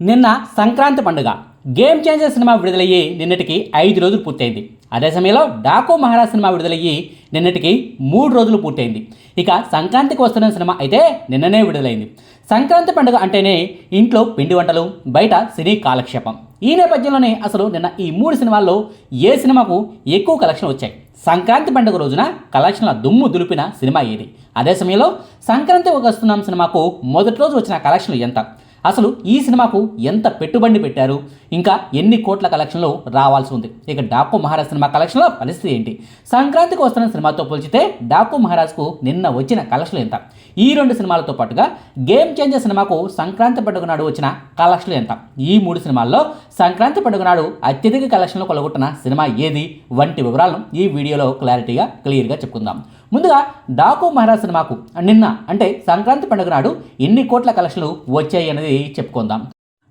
నిన్న సంక్రాంతి పండుగ game changer cinema విడుదలయ్యి నిన్నటికి 5 రోజులు పూర్తయింది. అదే సమయంలో డాకు మహారాజ్ సినిమా విడుదలయ్యి నిన్నటికి 3 రోజులు పూర్తయింది. ఇక సంక్రాంతికి వస్తున్న సినిమా అయితే నిన్ననే విడుదలైంది. సంక్రాంతి పండుగ అంటేనే ఇంట్లో పిండి వంటలు, బయట సినీ కాలక్షేపం. ఈ నేపథ్యంలోనే అసలు నిన్న ఈ 3 సినిమాల్లో ఏ సినిమాకు ఎక్కువ కలెక్షన్ వచ్చాయి, సంక్రాంతి పండుగ రోజున కలెక్షన్ల దుమ్ము దులిపిన సినిమా ఏది, అదే సమయంలో సంక్రాంతి వస్తున్నాం సినిమాకు మొదటి రోజు వచ్చిన కలెక్షన్లు ఎంత, అసలు ఈ సినిమాకు ఎంత పెట్టుబడి పెట్టారు, ఇంకా ఎన్ని కోట్ల కలెక్షన్లు రావాల్సి ఉంది, ఇక డాకు మహారాజ్ సినిమా కలెక్షన్ల పరిస్థితి ఏంటి, సంక్రాంతికి వస్తున్న సినిమాతో పోల్చితే డాకు మహారాజ్కు నిన్న వచ్చిన కలెక్షన్లు ఎంత, ఈ 2 సినిమాలతో పాటుగా గేమ్ చేంజర్ సినిమాకు సంక్రాంతి పండుగ నాడు వచ్చిన కలెక్షన్లు ఎంత, ఈ 3 సినిమాల్లో సంక్రాంతి పండుగ నాడు అత్యధిక కలెక్షన్లు కొలగొట్టిన సినిమా ఏది వంటి వివరాలను ఈ వీడియోలో క్లియర్గా చెప్పుకుందాం. ముందుగా డాకు మహారాజ్ సినిమాకు నిన్న అంటే సంక్రాంతి పండుగ నాడు ఎన్ని కోట్ల కలెక్షన్లు వచ్చాయి అనేది చెప్పుకుందాం.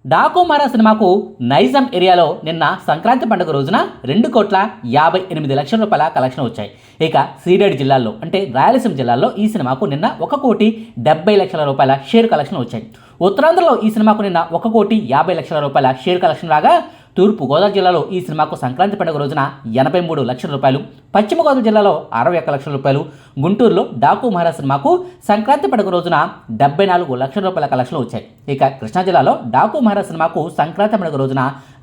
డాకు మహారాజ్ సినిమాకు నైజాం ఏరియాలో నిన్న సంక్రాంతి పండుగ రోజున 2,58 లక్షల రూపాయల కలెక్షన్ వచ్చాయి. ఇక సీడెడ్ జిల్లాల్లో అంటే రాయలసీమ జిల్లాలో ఈ సినిమాకు నిన్న 1,70 లక్షల రూపాయల షేర్ కలెక్షన్ వచ్చాయి. ఉత్తరాంధ్రలో ఈ సినిమాకు నిన్న 1,50 లక్షల రూపాయల షేర్ కలెక్షన్ రాగా, తూర్పు గోదావరి జిల్లాలో ఈ సినిమాకు సంక్రాంతి పండుగ రోజున 83 లక్షల రూపాయలు, పశ్చిమ గోదావరి జిల్లాలో 61 లక్షల రూపాయలు, గుంటూరులో డాకు మహారాజ్ సినిమాకు సంక్రాంతి పండుగ రోజున 74 లక్షల రూపాయల కలెక్షన్లు వచ్చాయి. ఇక కృష్ణా జిల్లాలో డాకు మహారాజ్ సినిమాకు సంక్రాంతి పండుగ రోజున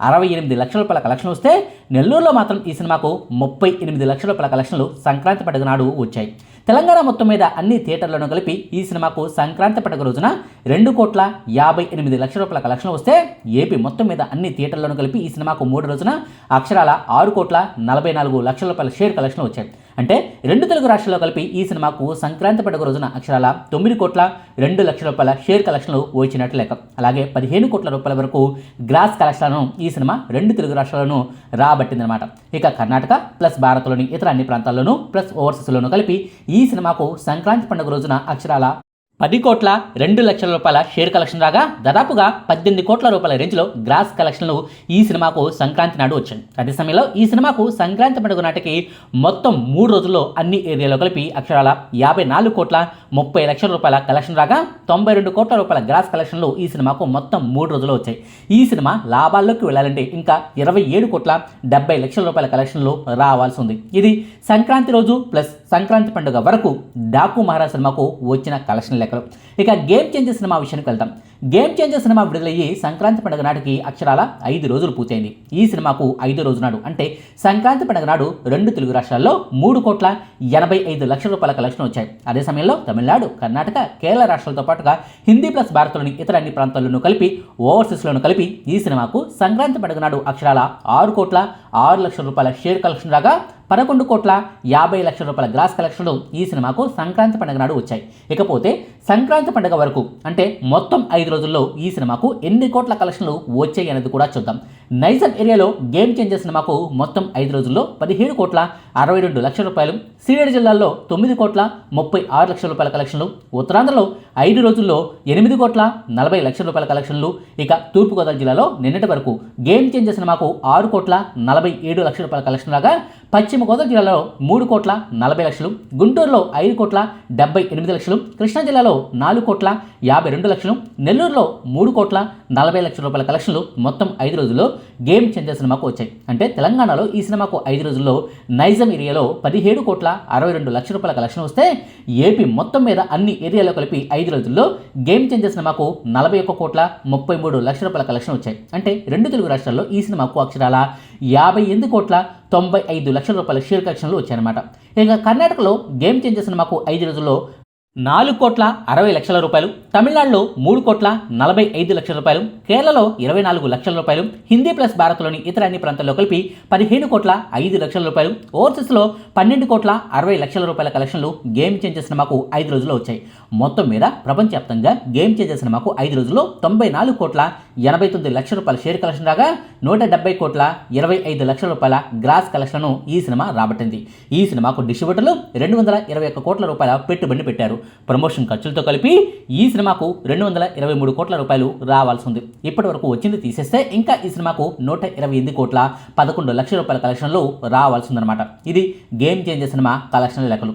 68 లక్షల రూపాయల కలెక్షన్ వస్తే, నెల్లూరులో మాత్రం ఈ సినిమాకు 38 లక్షల రూపాయల కలెక్షన్లు సంక్రాంతి పండుగ నాడు వచ్చాయి. తెలంగాణ మొత్తం మీద అన్ని థియేటర్లను కలిపి ఈ సినిమాకు సంక్రాంతి పండుగ రోజున 2,58 లక్షల రూపాయల కలెక్షన్ వస్తే, ఏపీ మొత్తం మీద అన్ని థియేటర్లను కలిపి ఈ సినిమాకు 3 రోజున అక్షరాల 6,44 లక్షల రూపాయల షేర్ కలెక్షన్ వచ్చాయి. అంటే 2 తెలుగు రాష్ట్రాల్లో కలిపి ఈ సినిమాకు సంక్రాంతి పండుగ రోజున అక్షరాల 9,02 లక్షల రూపాయల షేర్ కలెక్షన్లు వచ్చినట్లు లెక్క. అలాగే 15 కోట్ల రూపాయల వరకు గ్రాస్ కలెక్షన్లను ఈ సినిమా 2 తెలుగు రాష్ట్రాలను రాబట్టిందనమాట. ఇక కర్ణాటక ప్లస్ భారత్లోని ఇతర అన్ని ప్రాంతాల్లోనూ ప్లస్ ఓవర్సీస్లోనూ కలిపి ఈ సినిమాకు సంక్రాంతి పండుగ రోజున అక్షరాల 10,02 లక్షల రూపాయల షేర్ కలెక్షన్ రాగా, దాదాపుగా 18 కోట్ల రూపాయల రేంజ్లో గ్రాస్ కలెక్షన్లు ఈ సినిమాకు సంక్రాంతి నాడు వచ్చాయి. అదే సమయంలో ఈ సినిమాకు సంక్రాంతి పండుగ నాటికి మొత్తం 3 రోజుల్లో అన్ని ఏరియాలో కలిపి అక్షరాల 54,30 లక్షల రూపాయల కలెక్షన్ రాగా, 92 కోట్ల రూపాయల గ్రాస్ కలెక్షన్లు ఈ సినిమాకు మొత్తం 3 రోజుల్లో వచ్చాయి. ఈ సినిమా లాభాల్లోకి వెళ్ళాలంటే ఇంకా 27,70 లక్షల రూపాయల కలెక్షన్లు రావాల్సి ఉంది. ఇది సంక్రాంతి రోజు ప్లస్ సంక్రాంతి పండుగ వరకు డాకు మహారాజ్ సినిమాకు వచ్చిన కలెక్షన్ లెక్కలు. ఇక గేమ్ చేంజర్ సినిమా విషయానికి వెళ్తాం. గేమ్ చేంజర్ సినిమా విడుదలయ్యి సంక్రాంతి పండుగ నాటికి అక్షరాల 5 రోజులు పూర్తయింది. ఈ సినిమాకు 5 రోజు నాడు అంటే సంక్రాంతి పండుగ నాడు 2 తెలుగు రాష్ట్రాల్లో 3,85 లక్షల రూపాయల కలెక్షన్ వచ్చాయి. అదే సమయంలో తమిళనాడు, కర్ణాటక, కేరళ రాష్ట్రాలతో పాటుగా హిందీ ప్లస్ భారత్లోని ఇతర అన్ని ప్రాంతాల్లోనూ కలిపి ఓవర్సీస్లోనూ కలిపి ఈ సినిమాకు సంక్రాంతి పండుగ నాడు అక్షరాల 6,06 లక్షల రూపాయల షేర్ కలెక్షన్ రాగా, 11,50 లక్షల రూపాయల గ్రాస్ కలెక్షన్లు ఈ సినిమాకు సంక్రాంతి పండుగ నాడు వచ్చాయి. ఇకపోతే సంక్రాంతి పండుగ వరకు అంటే మొత్తం 5 రోజుల్లో ఈ సినిమాకు ఎన్ని కోట్ల కలెక్షన్లు వచ్చాయి అనేది కూడా చూద్దాం. నైజాం ఏరియాలో గేమ్ చేంజర్ సినిమాకు మొత్తం 5 రోజుల్లో 17,62 లక్షల రూపాయలు, సీడెడ్ జిల్లాల్లో 9,36 లక్షల రూపాయల కలెక్షన్లు, ఉత్తరాంధ్రలో 5 రోజుల్లో 8,40 లక్షల రూపాయల కలెక్షన్లు, ఇక తూర్పుగోదావరి జిల్లాలో నిన్నటి వరకు గేమ్ చేంజర్ సినిమాకు 6,47 లక్షల రూపాయల కలెక్షన్ రాగా, పశ్చిమ గోదావరి జిల్లాలో 3,40 లక్షలు, గుంటూరులో 5,78 లక్షలు, కృష్ణా జిల్లాలో 4,52 లక్షలు, నెల్లూరులో 3,40 లక్షల రూపాయల కలెక్షన్లు మొత్తం 5 రోజుల్లో గేమ్ చేంజర్ సినిమాకు వచ్చాయి. అంటే తెలంగాణలో ఈ సినిమాకు 5 రోజుల్లో నైజాం ఏరియాలో 17,62 లక్షల రూపాయల కలెక్షన్ వస్తే, ఏపీ మొత్తం మీద అన్ని ఏరియాలో కలిపి 5 రోజుల్లో గేమ్ చేంజర్ సినిమాకు 41,33 లక్షల రూపాయల కలెక్షన్ వచ్చాయి. అంటే 2 తెలుగు రాష్ట్రాల్లో ఈ సినిమాకు అక్షరాల 58,95 లక్షల రూపాయల షేర్ కలెక్షన్లు వచ్చాయన్నమాట. ఇక కర్ణాటకలో గేమ్ చేంజర్ సినిమాకు 5 రోజుల్లో 4,60 లక్షల రూపాయలు, తమిళనాడులో 3,45 లక్షల రూపాయలు, కేరళలో 24 లక్షల రూపాయలు, హిందీ ప్లస్ భారత్లోని ఇతర అన్ని ప్రాంతాల్లో కలిపి 15,05 లక్షల రూపాయలు, ఓవర్సీస్లో 12,60 లక్షల రూపాయల కలెక్షన్లు గేమ్ చేంజర్ సినిమాకు 5 రోజుల్లో వచ్చాయి. మొత్తం మీద ప్రపంచవ్యాప్తంగా గేమ్ చేంజర్ సినిమాకు 5 రోజుల్లో 94,89 లక్షల రూపాయల షేర్ కలెక్షన్ రాగా, 170,25 లక్షల రూపాయల గ్రాస్ కలెక్షన్ను ఈ సినిమా రాబట్టింది. ఈ సినిమాకు డిస్ట్రిబ్యూటర్లు 221 కోట్ల రూపాయల పెట్టుబడి పెట్టారు. ప్రమోషన్ ఖర్చులతో కలిపి ఈ సినిమాకు 223 కోట్ల రూపాయలు రావాల్సి ఉంది. ఇప్పటి వరకు వచ్చింది తీసేస్తే ఇంకా ఈ సినిమాకు 128 కోట్ల 11 లక్షల రూపాయల కలెక్షన్లు రావాల్సి ఉందన్నమాట. ఇది గేమ్ చేంజర్ సినిమా కలెక్షన్ లెక్కలు.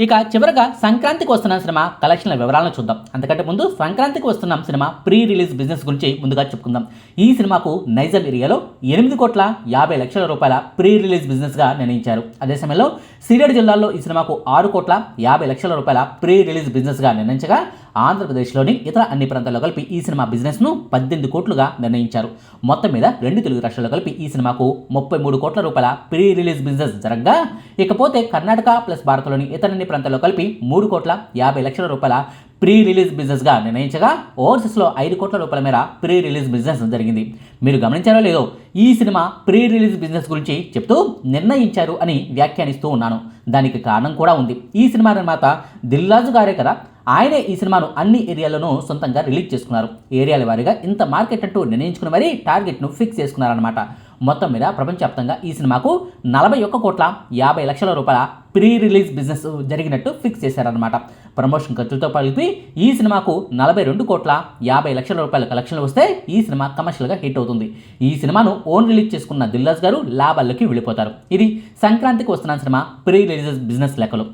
ఇక చివరగా సంక్రాంతికి వస్తున్న సినిమా కలెక్షన్ల వివరాలను చూద్దాం. అంతకంటే ముందు సంక్రాంతికి వస్తున్న సినిమా ప్రీ రిలీజ్ బిజినెస్ గురించి ముందుగా చెప్పుకుందాం. ఈ సినిమాకు నైజాం ఏరియాలో 8,50,00,000 ప్రీ రిలీజ్ బిజినెస్గా నిర్ణయించారు. అదే సమయంలో సిరిడి జిల్లాలో ఈ సినిమాకు 6,50,00,000 ప్రీ రిలీజ్ బిజినెస్గా నిర్ణయించగా ఆంధ్రప్రదేశ్లోని ఇతర అన్ని ప్రాంతాల్లో కలిపి ఈ సినిమా బిజినెస్ను 18 కోట్లుగా నిర్ణయించారు. మొత్తం మీద 2 తెలుగు రాష్ట్రాల్లో కలిపి ఈ సినిమాకు 33 కోట్ల రూపాయల ప్రీ రిలీజ్ బిజినెస్ జరగగా, ఇకపోతే కర్ణాటక ప్లస్ భారత్లోని ఇతర అన్ని ప్రాంతాల్లో కలిపి 3,50,00,000 ప్రీ రిలీజ్ బిజినెస్గా నిర్ణయించగా ఓవర్సీస్లో 5 కోట్ల రూపాయల మేర ప్రీ రిలీజ్ బిజినెస్ జరిగింది. మీరు గమనించారో లేదో, ఈ సినిమా ప్రీ రిలీజ్ బిజినెస్ గురించి చెప్తూ నిర్ణయించారు అని వ్యాఖ్యానిస్తూ ఉన్నాను. దానికి కారణం కూడా ఉంది. ఈ సినిమా నిర్మాత దిల్ రాజు గారే కదా, ఆయనే ఈ సినిమాను అన్ని ఏరియాల్లోనూ సొంతంగా రిలీజ్ చేసుకున్నారు. ఏరియాల వారీగా ఇంత మార్కెట్ అంటూ నిర్ణయించుకుని మరీ టార్గెట్ను ఫిక్స్ చేసుకున్నారన్నమాట. మొత్తం మీద ప్రపంచవ్యాప్తంగా ఈ సినిమాకు 41,50,00,000 ప్రీ రిలీజ్ బిజినెస్ జరిగినట్టు ఫిక్స్ చేశారన్నమాట. ప్రమోషన్ ఖర్చులతో కలిపి ఈ సినిమాకు 42,50,00,000 కలెక్షన్లు వస్తే ఈ సినిమా కమర్షియల్గా హిట్ అవుతుంది. ఈ సినిమాను ఓన్ రిలీజ్ చేసుకున్న దిల్ రాజు గారు లాభాల్లోకి వెళ్ళిపోతారు. ఇది సంక్రాంతికి వస్తున్న సినిమా ప్రీ రిలీజ్ బిజినెస్ లెక్కలు.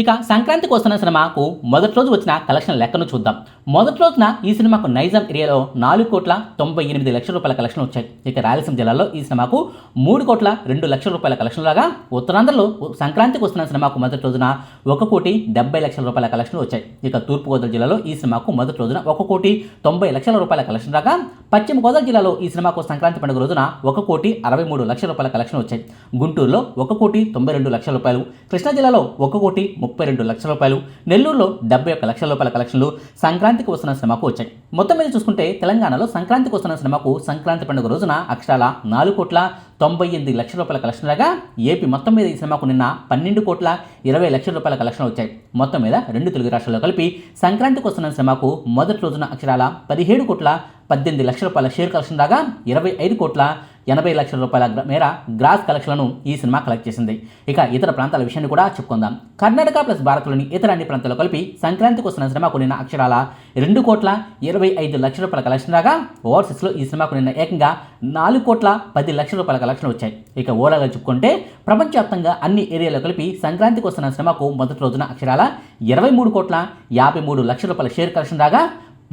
ఇక సంక్రాంతికి వస్తున్న సినిమాకు మొదటి రోజు వచ్చిన కలెక్షన్ లెక్కను చూద్దాం. మొదటి రోజున ఈ సినిమాకు నైజాం ఏరియాలో 4,98,00,000 కలెక్షన్ వచ్చాయి. ఇక రాయలసీమ జిల్లాలో ఈ సినిమాకు 3,02,00,000 కలెక్షన్ రాగా, ఉత్తరాంధ్రలో సంక్రాంతికి వస్తున్న సినిమాకు మొదటి రోజున 1,70,00,000 కలెక్షన్లు వచ్చాయి. ఇక తూర్పుగోదావరి జిల్లాలో ఈ సినిమాకు మొదటి రోజున 1,90,00,000 కలెక్షన్ రాగా, పశ్చిమ గోదావరి జిల్లాలో ఈ సినిమాకు సంక్రాంతి పండుగ రోజున 1,63,00,000 కలెక్షన్ వచ్చాయి. గుంటూరులో 1,92,00,000, కృష్ణా జిల్లాలో 1,32,00,000, నెల్లూరులో 71,00,000 కలెక్షన్లు సంక్రాంతికి వస్తున్న సినిమాకు వచ్చాయి. మొత్తం మీద చూసుకుంటే తెలంగాణలో సంక్రాంతికి వస్తున్న సినిమాకు సంక్రాంతి పండుగ రోజున అక్షరాల 4,98,00,000 కలెక్షన్ రాగా, ఏపీ మొత్తం మీద ఈ సినిమాకు నిన్న 12,20,00,000 కలెక్షన్ వచ్చాయి. మొత్తం మీద 2 తెలుగు రాష్ట్రాల్లో కలిపి సంక్రాంతికి వస్తున్న సినిమాకు మొదటి రోజున అక్షరాల 17,18,00,000 షేర్ కలెక్షన్ రాగా, 25,80,00,000 మేర గ్రాస్ కలెక్షన్లను ఈ సినిమా కలెక్ట్ చేసింది. ఇక ఇతర ప్రాంతాల విషయాన్ని కూడా చెప్పుకుందాం. కర్ణాటక ప్లస్ భారత్లోని ఇతర అన్ని ప్రాంతాల్లో కలిపి సంక్రాంతికి వస్తున్న సినిమాకు నిన్న అక్షరాల 2,25,00,000 కలెక్షన్ రాగా, ఓవర్సీస్లో ఈ సినిమాకు నిన్న ఏకంగా 4,10,00,000 కలెక్షన్ వచ్చాయి. ఇక ఓవరాల్గా చెప్పుకుంటే ప్రపంచవ్యాప్తంగా అన్ని ఏరియాలో కలిపి సంక్రాంతికి వస్తున్న సినిమాకు మొదటి రోజున అక్షరాల 23,53,00,000 షేర్ కలెక్షన్ రాగా,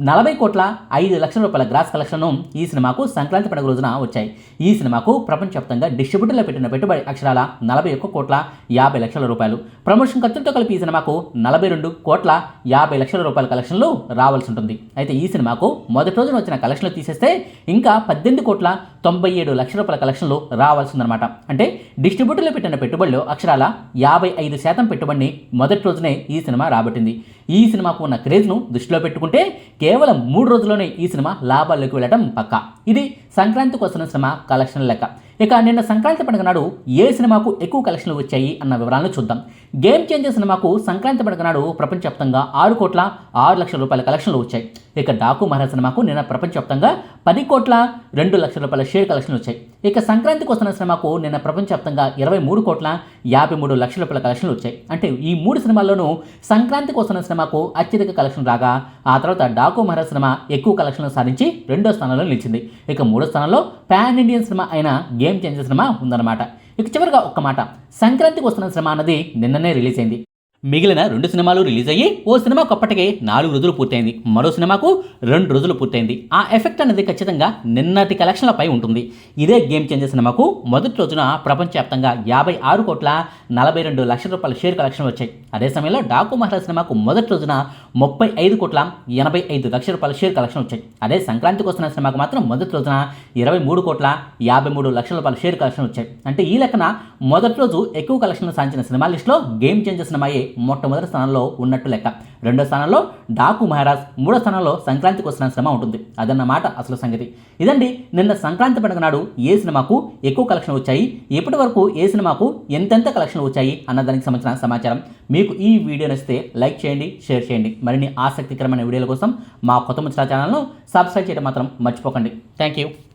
40,05,00,000 గ్రాస్ కలెక్షన్ను ఈ సినిమాకు సంక్రాంతి పండుగ రోజున వచ్చాయి. ఈ సినిమాకు ప్రపంచవ్యాప్తంగా డిస్ట్రిబ్యూటర్లో పెట్టిన పెట్టుబడి అక్షరాల 41,50,00,000. ప్రమోషన్ ఖర్చులతో కలిపి ఈ సినిమాకు 42,50,00,000 కలెక్షన్లు రావాల్సి ఉంటుంది. అయితే ఈ సినిమాకు మొదటి రోజున వచ్చిన కలెక్షన్లు తీసేస్తే ఇంకా 18,97,00,000 కలెక్షన్లు రావాల్సిందనమాట. అంటే డిస్ట్రిబ్యూటర్లో పెట్టిన పెట్టుబడిలో అక్షరాల 55% పెట్టుబడిని మొదటి రోజునే ఈ సినిమా రాబట్టింది. ఈ సినిమాకు ఉన్న క్రేజ్ను దృష్టిలో పెట్టుకుంటే కేవలం 3 రోజుల్లోనే ఈ సినిమా లాభాల్లోకి వెళ్ళడం పక్కా. ఇది సంక్రాంతికి వస్తున్న సినిమా కలెక్షన్ లెక్క. ఇక నిన్న సంక్రాంతి పండుగ నాడు ఏ సినిమాకు ఎక్కువ కలెక్షన్లు వచ్చాయి అన్న వివరాలను చూద్దాం. గేమ్ చేంజర్ సినిమాకు సంక్రాంతి పండుగ నాడు ప్రపంచవ్యాప్తంగా 6,06,00,000 కలెక్షన్లు వచ్చాయి. ఇక డాకు మహారాజ్ సినిమాకు నిన్న ప్రపంచవ్యాప్తంగా 10,02,00,000 షేర్ కలెక్షన్లు వచ్చాయి. ఇక సంక్రాంతికి వస్తున్న సినిమాకు నిన్న ప్రపంచవ్యాప్తంగా 23,53,00,000 కలెక్షన్లు వచ్చాయి. అంటే ఈ 3 సినిమాల్లోనూ సంక్రాంతికి వస్తున్న సినిమాకు అత్యధిక కలెక్షన్ రాగా, ఆ తర్వాత డాకు మహారాజ్ సినిమా ఎక్కువ కలెక్షన్లు సాధించి 2వ స్థానంలో నిలిచింది. ఇక 3వ స్థానంలో పాన్ ఇండియన్ సినిమా అయిన గేమ్ చేంజర్ సినిమా ఉందన్నమాట. ఇక చివరిగా ఒక్క మాట, సంక్రాంతికి వస్తున్న సినిమా అన్నది నిన్ననే రిలీజ్ అయింది. మిగిలిన 2 సినిమాలు రిలీజ్ అయ్యి ఓ సినిమాకు అప్పటికే 4 రోజులు పూర్తయింది, మరో సినిమాకు 2 రోజులు పూర్తయింది. ఆ ఎఫెక్ట్ అనేది ఖచ్చితంగా నిన్నటి కలెక్షన్లపై ఉంటుంది. ఇదే గేమ్ చేంజర్ సినిమాకు మొదటి రోజున ప్రపంచవ్యాప్తంగా 56,42,00,000 షేర్ కలెక్షన్ వచ్చాయి. అదే సమయంలో డాకు మహారాజ్ సినిమాకు మొదటి రోజున 35,85,00,000 షేర్ కలెక్షన్ వచ్చాయి. అదే సంక్రాంతికి వస్తున్న సినిమాకు మాత్రం మొదటి రోజున 23,53,00,000 షేర్ కలెక్షన్ వచ్చాయి. అంటే ఈ లెక్కన మొదటి రోజు ఎక్కువ కలెక్షన్ సాధించిన సినిమా లిస్టులో గేమ్ చేంజర్ సినిమాయే మొట్టమొదటి స్థానంలో ఉన్నట్టు లెక్క. 2వ స్థానంలో డాకు మహారాజ్, 3వ స్థానంలో సంక్రాంతికి వస్తున్న సినిమా ఉంటుంది. అదన్నమాట అసలు సంగతి. ఇదండి నిన్న సంక్రాంతి పండుగ నాడు ఏ సినిమాకు ఎక్కువ కలెక్షన్ వచ్చాయి, ఇప్పటి వరకు ఏ సినిమాకు ఎంతెంత కలెక్షన్ వచ్చాయి అన్న దానికి సంబంధించిన సమాచారం. మీకు ఈ వీడియో నచ్చితే లైక్ చేయండి, షేర్ చేయండి. మరిన్ని ఆసక్తికరమైన వీడియోల కోసం మా కొత్త ముచ్చట ఛానల్ను సబ్స్క్రైబ్ చేయడం మాత్రం మర్చిపోకండి. Thank you.